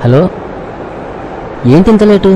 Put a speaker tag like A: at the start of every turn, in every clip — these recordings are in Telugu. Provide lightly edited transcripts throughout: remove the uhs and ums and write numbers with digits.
A: హలో, ఏంటి ఇంత లేటు?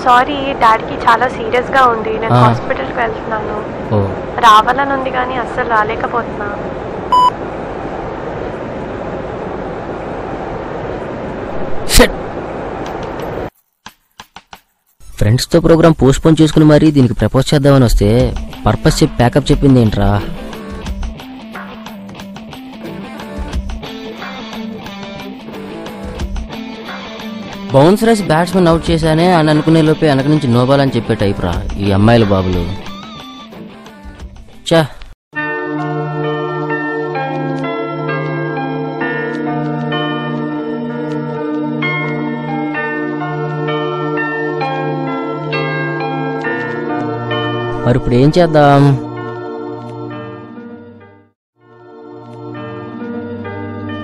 B: సారీ, డాడీకి చాలా సీరియస్గా ఉంది. నేను హాస్పిటల్కి వెళ్తున్నాను. రావాలని ఉంది కానీ అస్సలు రాలేకపోతున్నా.
A: ఫ్రెండ్స్తో ప్రోగ్రామ్ పోస్ట్ పోన్ చేసుకుని మరీ దీనికి ప్రపోజ్ చేద్దామని వస్తే పర్పస్ చెప్పి ప్యాకప్ చెప్పింది ఏంట్రా? బౌన్స్ రేసి బ్యాట్స్మెన్ అవుట్ చేశానే అని అనుకునే లోపే వెనక నుంచి నోబాల్ అని చెప్పే టైప్ రా ఈ అమ్మాయిల బాబులు. చా మరి ఇప్పుడు ఏం చేద్దాం?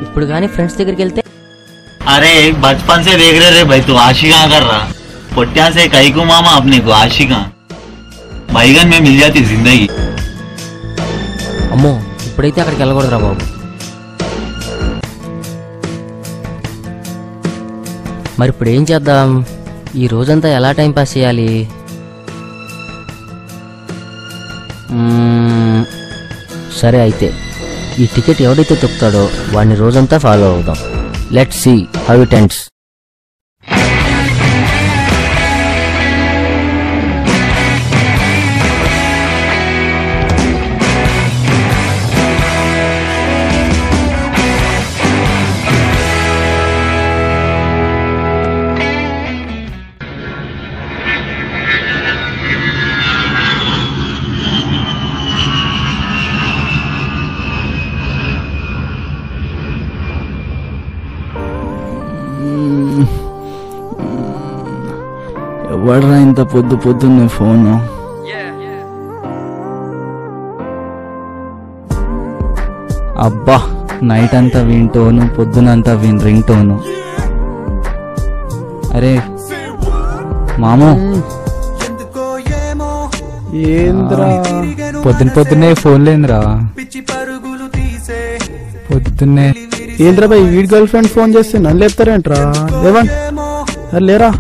A: ఇప్పుడు కానీ ఫ్రెండ్స్ దగ్గరికి వెళ్తే
C: अरे बचपन से देख रहे रे भाई तू आशिका कर रहा पोट्या से कई को मामा अपने को आशिका बैगन में मिल जाती जिंदगी.
A: అమ్మో, ఇప్పుడైతే అక్కడికి వెళ్ళకూడదురా బాబు. మరి ఇప్పుడు ఏం చేద్దాం? ఈ రోజంతా ఎలా టైం పాస్ చేయాలి? సరే అయితే ఈ టికెట్ ఎవడైతే తొక్కుతాడో వాడిని రోజంతా ఫాలో అవుదాం. Let's see how it ends.
D: ఎవడ్రా ఇంత పొద్దున్నే ఫోను? అబ్బా, నైట్ అంతా వింటోను, పొద్దునంతా రింగ్ టోను. అరే మామూ, ఏంద్రా పొద్దున్నే ఫోన్ లేదురా? పొద్దున్నే
E: ఏంద్రా బాయ్, వీడి గర్ల్ ఫ్రెండ్ ఫోన్ చేస్తే నన్ను లేపుతారేంట్రా? లేవన్ లేరా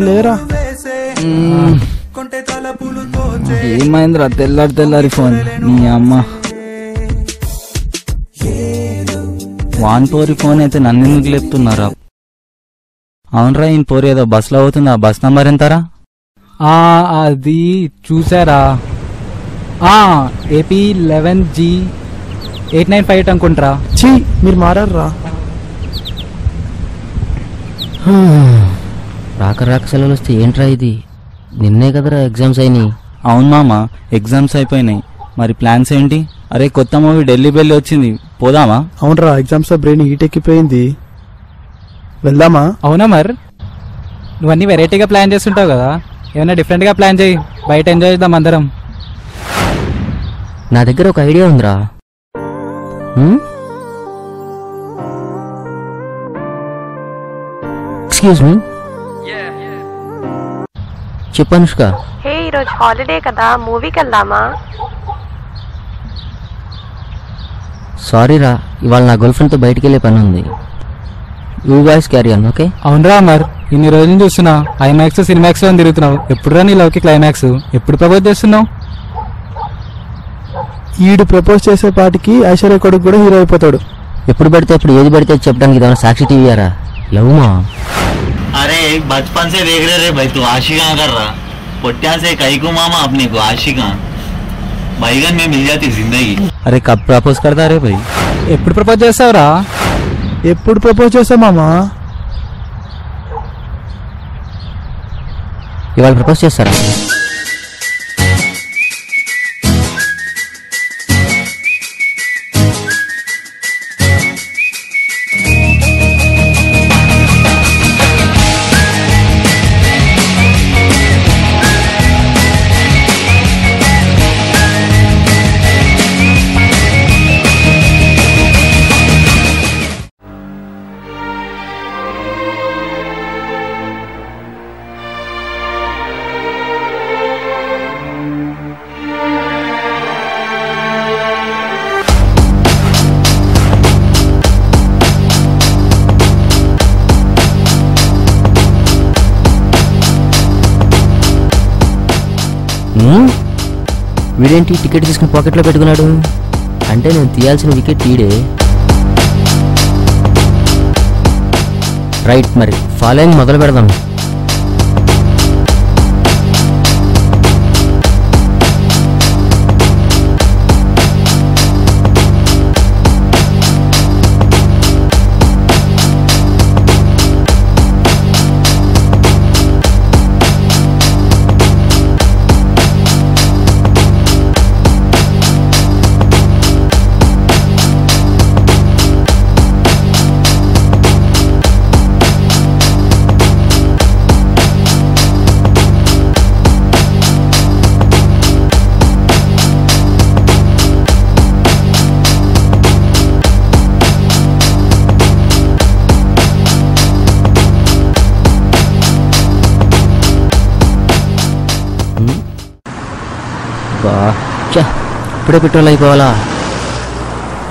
E: లేరా.
D: ఏమైందిరా తెల్లారి ఫోన్? నీ అమ్మ వాన్ పోరి ఫోన్ అయితే నన్ను ఎందుకు లేపుతున్నారా? అవునరా, ఈయన పోరి ఏదో బస్లో అవుతుందా? బస్ నంబర్ ఎంతరా?
E: అది చూసారా? AP 11G 895 అనుకుంటారా? చీ, మీరు మారారా?
A: రాక సెలవులు వస్తే ఏంట్రా ఇది? నిన్నే కదరా ఎగ్జామ్స్ అయినాయి.
D: అవును మామ, ఎగ్జామ్స్ అయిపోయినాయి. మరి ప్లాన్స్ ఏంటి? అరే కొత్త మూవీ ఢిల్లీ బెల్లి వచ్చింది, పోదామా?
E: అవునరా, ఎగ్జామ్స్ బ్రెయిన్ హీట్ ఎక్కిపోయింది, వెళ్దామా?
F: అవునా, మరి నువ్వన్నీ వెరైటీగా ప్లాన్ చేస్తుంటావు కదా, ఏమైనా డిఫరెంట్గా ప్లాన్ చేయి, బయట ఎంజాయ్ చేద్దాం అందరం.
A: నా దగ్గర ఒక ఐడియా ఉందిరా. ఎక్స్క్యూజ్ మీ, చెప్పు అనుష్క.
B: హే, ఈరోజు హాలిడే కదా, మూవీకి వెళ్దామా?
A: సారీ రా, ఇవాళ నా గర్ల్ ఫ్రెండ్తో బయటికి వెళ్ళే పని ఉంది. You guys carry on, okay?
F: అవునరా అమర్, ఇన్ని రోజులు చూస్తున్నా ఐమాక్స్ సినిమాక్స్ అని తిరుగుతున్నావు. ఎప్పుడురా నీ లవ్కి క్లైమాక్స్? ఎప్పుడు ప్రపోజ్ చేస్తున్నావు?
E: ఈడు ప్రపోజ్ చేసే పాటికి ఐశ్వర్య కొడుకు కూడా హీరో అయిపోతాడు.
A: ఎప్పుడు పడితే అప్పుడు ఏది పడితే చెప్పడానికి ఇదేమన్నా సాక్షి టీవీయారా? లవ్మా?
C: अरे बचपन से देख रहे रे भाई तू आशिका कर रहा पोट्या से कई को मामा अपने को आशिका बैगन में मिल जाती जिंदगी.
D: అరే కబ్ ప్రపోజ్ కడతా రే భాయ్?
F: ఎప్పుడు ప్రపోజ్ చేస్తావురా?
E: ఎప్పుడు ప్రపోజ్ చేస్తా మామా?
A: ఇవాళ ప్రపోజ్ చేస్తారా? వీడేంటి టికెట్ తీసుకుని పాకెట్లో పెట్టుకున్నాడు? అంటే నేను తీయాల్సిన వికెట్ తీడే. రైట్, మరి ఫాలోయింగ్ మొదలు పెడదాం. ఇప్పుడే పెట్రోల్ అయిపోవాలా?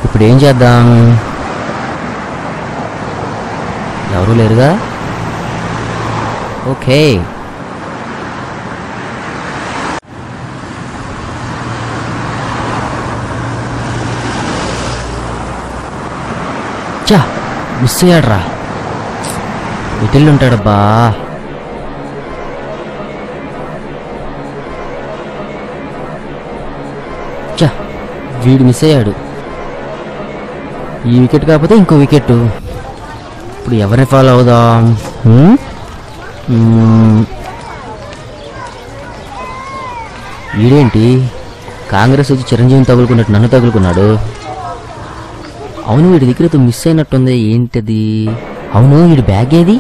A: ఇప్పుడు ఏం చేద్దాం? ఎవరూ లేరుగా. Okay, miss అయ్యాడ్రా. ఇటెల్లి ఉంటాడబ్బా. వీడు మిస్ అయ్యాడు. ఈ వికెట్ కాకపోతే ఇంకో వికెట్. ఇప్పుడు ఎవరిని ఫాలో అవుదాం? వీడేంటి కాంగ్రెస్ వచ్చి చిరంజీవిని తగులుకున్నట్టు నన్ను తగులుకున్నాడు. అవును, వీడి దగ్గర మిస్ అయినట్టుంది. ఏంటది? అవును, వీడి బ్యాగ్ ఏది?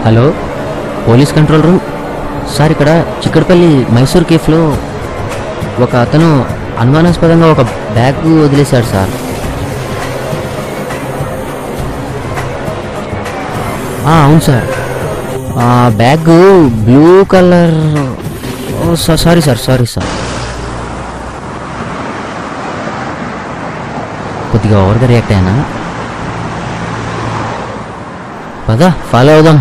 A: Hello, police control room sir. ఇక్కడ చిక్కడపల్లి మైసూర్ కేఫ్లో ఒక అతను అనుమానాస్పదంగా ఒక బ్యాగ్ వదిలేశాడు సార్. అవును sir. Bag blue colour. Sorry sir. కొద్దిగా ఓవర్గా రియాక్ట్ అయ్యానా? పదా ఫాలో అవుదాం.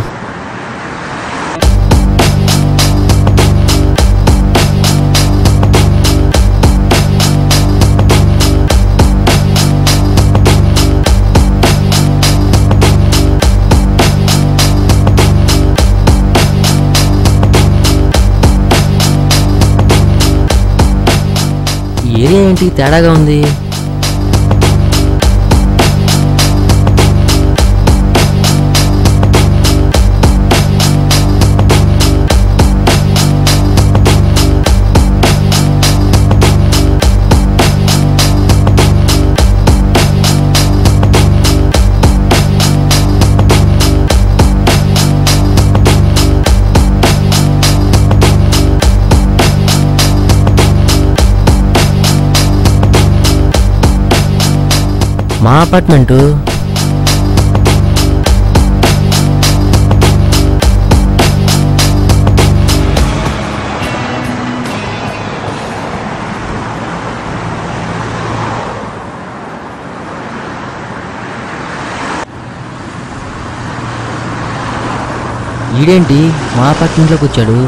A: ఏరియా ఏంటి తేడాగా ఉంది? మా అపార్ట్మెంటు. ఈడేంటి మా అపార్ట్మెంట్లోకి వచ్చాడు?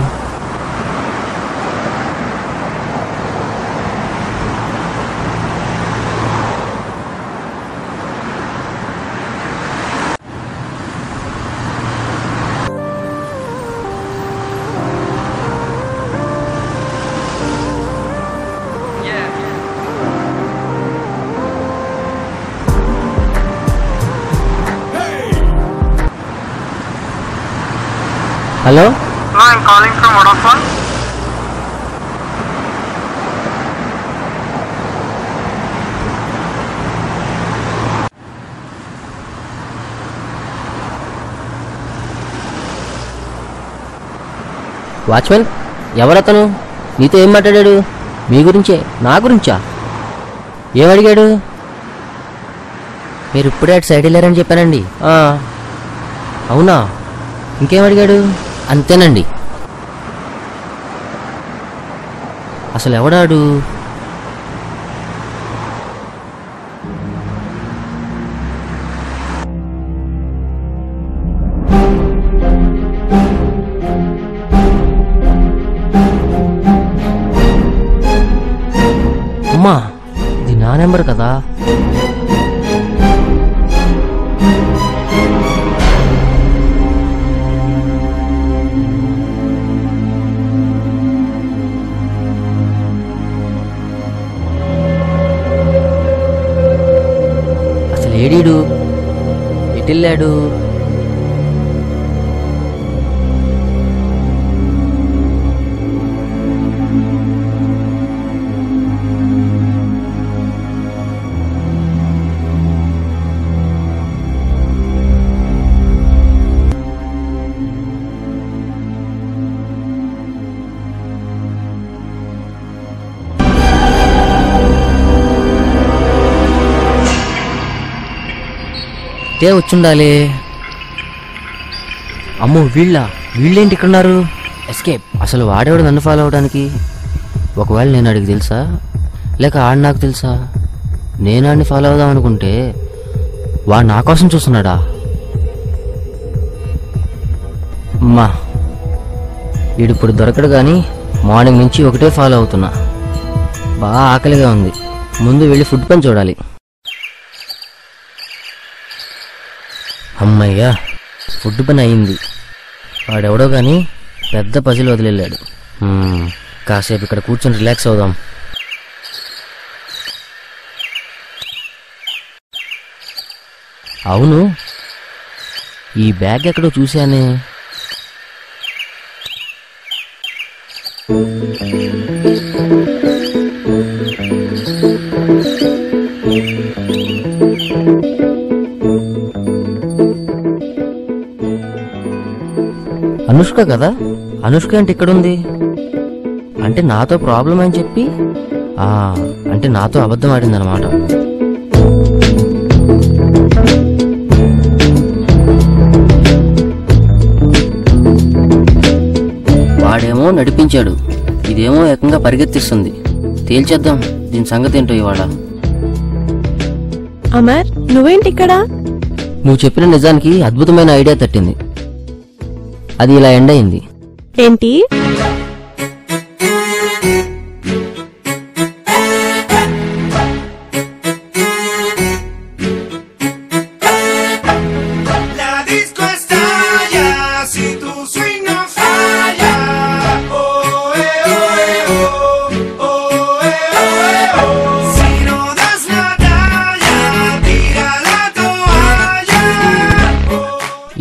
A: Hello,
G: I'm calling from Vodafone.
A: Watchman, ఎవరతను? నీతో ఏం మాట్లాడాడు? మీ గురించే? నా గురించా? ఏమడిగాడు? మీరు ఇప్పుడే అటు సైడ్ వెళ్ళారని చెప్పానండి. అవునా? ఇంకేం అడిగాడు? అంతేనండి. అసలు ఎవడాడు? అమ్మా, ఇది నా నెంబర్ కదా. అసలు ఏడీడు ఎటెళ్ళాడు? ఇదే వచ్చుండాలి. అమ్మో, వీళ్ళేంటి ఇక్కడున్నారు? ఎస్కేప్. అసలు వాడేవాడు నన్ను ఫాలో అవడానికి? ఒకవేళ నేను అడిగి తెలుసా, లేక ఆడు నాకు తెలుసా? నేను ఆడిని ఫాలో అవుదాం అనుకుంటే వాడు నా కోసం చూస్తున్నాడా? అమ్మా, వీడిప్పుడు దొరకడు కానీ మార్నింగ్ నుంచి ఒకటే ఫాలో అవుతున్నా. బాగా ఆకలిగా ఉంది. ముందు వెళ్ళి ఫుడ్ పని చూడాలి. అమ్మయ్యా, ఫుడ్ పని అయింది. వాడెవడో కానీ పెద్ద పజిల్ వదిలేళ్ళాడు. కాసేపు ఇక్కడ కూర్చొని రిలాక్స్ అవుదాం. అవును, ఈ బ్యాగ్ ఎక్కడో చూశానే. అనుష్క కదా? అనుష్క అంటే ఇక్కడుంది అంటే నాతో ప్రాబ్లం అని చెప్పి అంటే నాతో అబద్ధం ఆడిందనమాట. వాడేమో నడిపించాడు, ఇదేమో ఏకంగా పరిగెత్తిస్తుంది. తేల్చేద్దాం దీని సంగతి ఏంటో ఇవాళ.
B: అమర్, నువ్వేంటి ఇక్కడ?
A: నువ్వు చెప్పిన నిజానికి అద్భుతమైన ఐడియా తట్టింది. అది ఇలా ఎండ్ అయింది.
B: ఏంటి?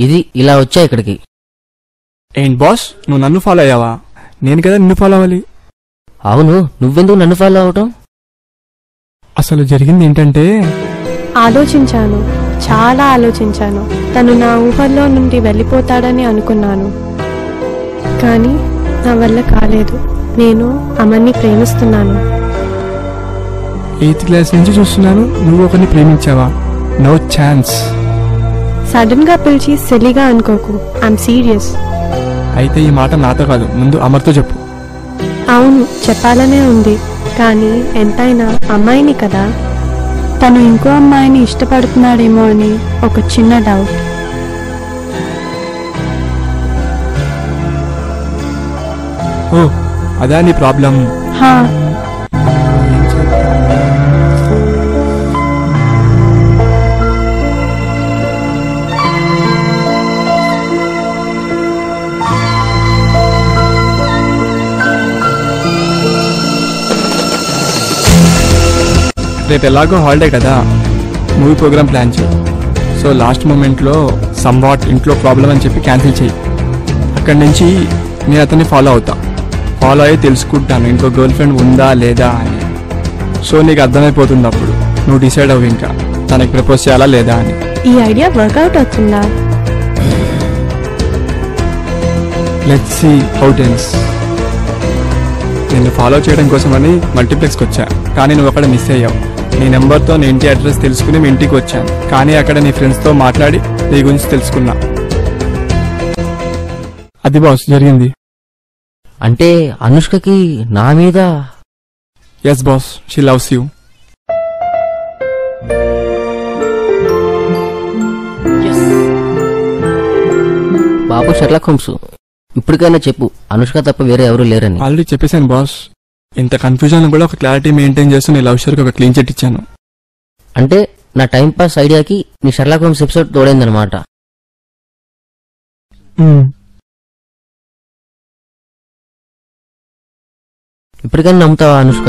A: ఇది ఇలా వచ్చా ఇక్కడికి.
E: ఏంటి బాస్, నువ్వు నన్ను ఫాలో అయ్యావా? నేను కదా నిన్ను ఫాలో అవ్వాలి.
A: అవును, నువ్వెందుకు నన్ను ఫాలో అవటం?
E: అసలు జరిగింది ఏంటంటే,
B: ఆలోచించాను, చాలా ఆలోచించాను. తను నా ఊహల్లో నుండి వెళ్ళిపోతాడని అనుకున్నాను, కానీ నా వల్ల కాలేదు. నేను అమర్ని ప్రేమిస్తున్నాను.
E: 8th క్లాస్ నుంచి చూస్తున్నాను నువ్వు ఒకరిని ప్రేమించావా? No chance.
B: సడన్ గా పిలిచి సిల్లీగా అనుకోకు, ఐఎమ్ సీరియస్.
E: అయితే ఈ మాట నాతో కాదు, ముందు అమర్తో చెప్పు.
B: అవును, చెప్పాలనే ఉంది, కానీ ఎంతైనా అమ్మాయిని కదా. తను ఇంకో అమ్మాయిని ఇష్టపడుతున్నాడేమో అని ఒక చిన్న డౌట్.
E: ఓ, అదా నీ ప్రాబ్లం?
B: హా.
E: రేపు ఎలాగో హాలిడే కదా, మూవీ ప్రోగ్రామ్ ప్లాన్ చేయి. సో లాస్ట్ మూమెంట్లో సమ్వాట్ ఇంట్లో ప్రాబ్లం అని చెప్పి క్యాన్సిల్ చేయి. అక్కడి నుంచి నేను అతన్ని ఫాలో అవుతా. ఫాలో అయ్యి తెలుసుకుంటాను ఇంకో గర్ల్ ఫ్రెండ్ ఉందా లేదా అని. సో నీకు అర్థమైపోతుంది, అప్పుడు నువ్వు డిసైడ్ అవ్వు ఇంకా తనకి ప్రపోజ్ చేయాలా లేదా అని.
B: ఈ ఐడియా వర్కౌట్ అవుతుందా?
E: Let's see how it ends. నిన్ను ఫాలో చేయడం కోసమని మల్టీప్లెక్స్కి వచ్చా, కానీ నువ్వు అక్కడ మిస్ అయ్యావు. నీ నెంబర్తో నీ ఇంటి అడ్రస్ తెలుసుకుని మీ ఇంటికి వచ్చాను, కానీ అక్కడ నీ ఫ్రెండ్స్తో మాట్లాడి నీ గురించి తెలుసుకున్నా. అది బాస్ జరిగింది.
A: అంటే అనుష్కకి నా మీద
E: yes boss, she loves you.
A: బాబు షెర్లాక్ హోమ్స్, ఇప్పటికైనా చెప్పు అనుష్క తప్ప వేరే ఎవరు లేరని.
E: ఆల్రెడీ చెప్పేశాను బాస్. ఇంత కన్ఫ్యూజన్ కూడా ఒక క్లారిటీ మెయింటైన్ చేస్తూ నీ లవ్ స్టోరీకి ఒక క్లీన్ చిట్ ఇచ్చాను.
A: అంటే నా టైం పాస్ ఐడియాకి నీ షెర్లాక్ హోమ్స్ ఎపిసోడ్ తోడైందనమాట. ఇప్పటికైనా నమ్ముతావా Anushka?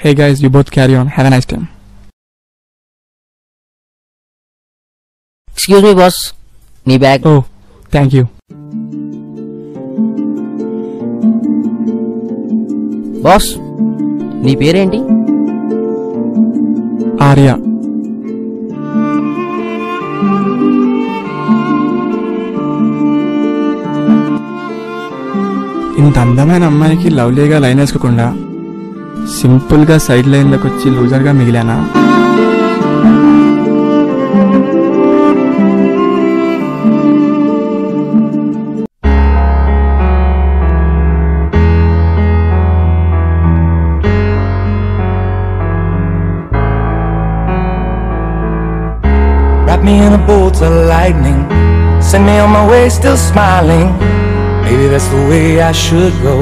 E: Hey guys, you both carry on. Have a nice time.
A: Excuse me boss, నీ bag.
E: Oh, thank you.
A: Boss, నీ పేరేంటి?
E: Arya. ఇంత అందమైన అమ్మాయికి లవ్లీగా లైన్ వేసుకోకుండా సింపుల్ గా సైడ్ లైన్ లోకి వచ్చి లూజర్ గా మిగిలానా?
H: Wrap me in a bolt of lightning, send me on my way still smiling. Maybe that's the way I should go,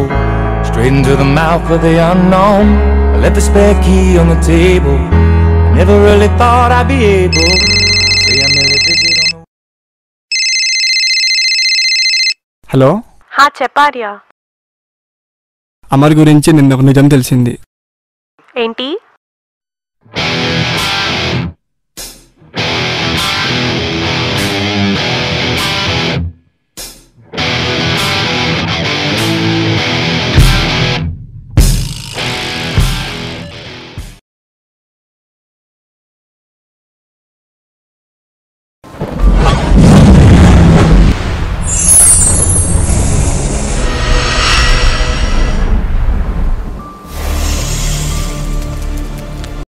H: straight into the mouth of the unknown. I left the spare key on the table, I never really thought I'd be able to say I merely visit on the...
E: hello,
B: చెప్పార్యా.
E: అమర్ గురించి నిన్న ఒక నిజం తెలిసింది.
B: ఏంటి?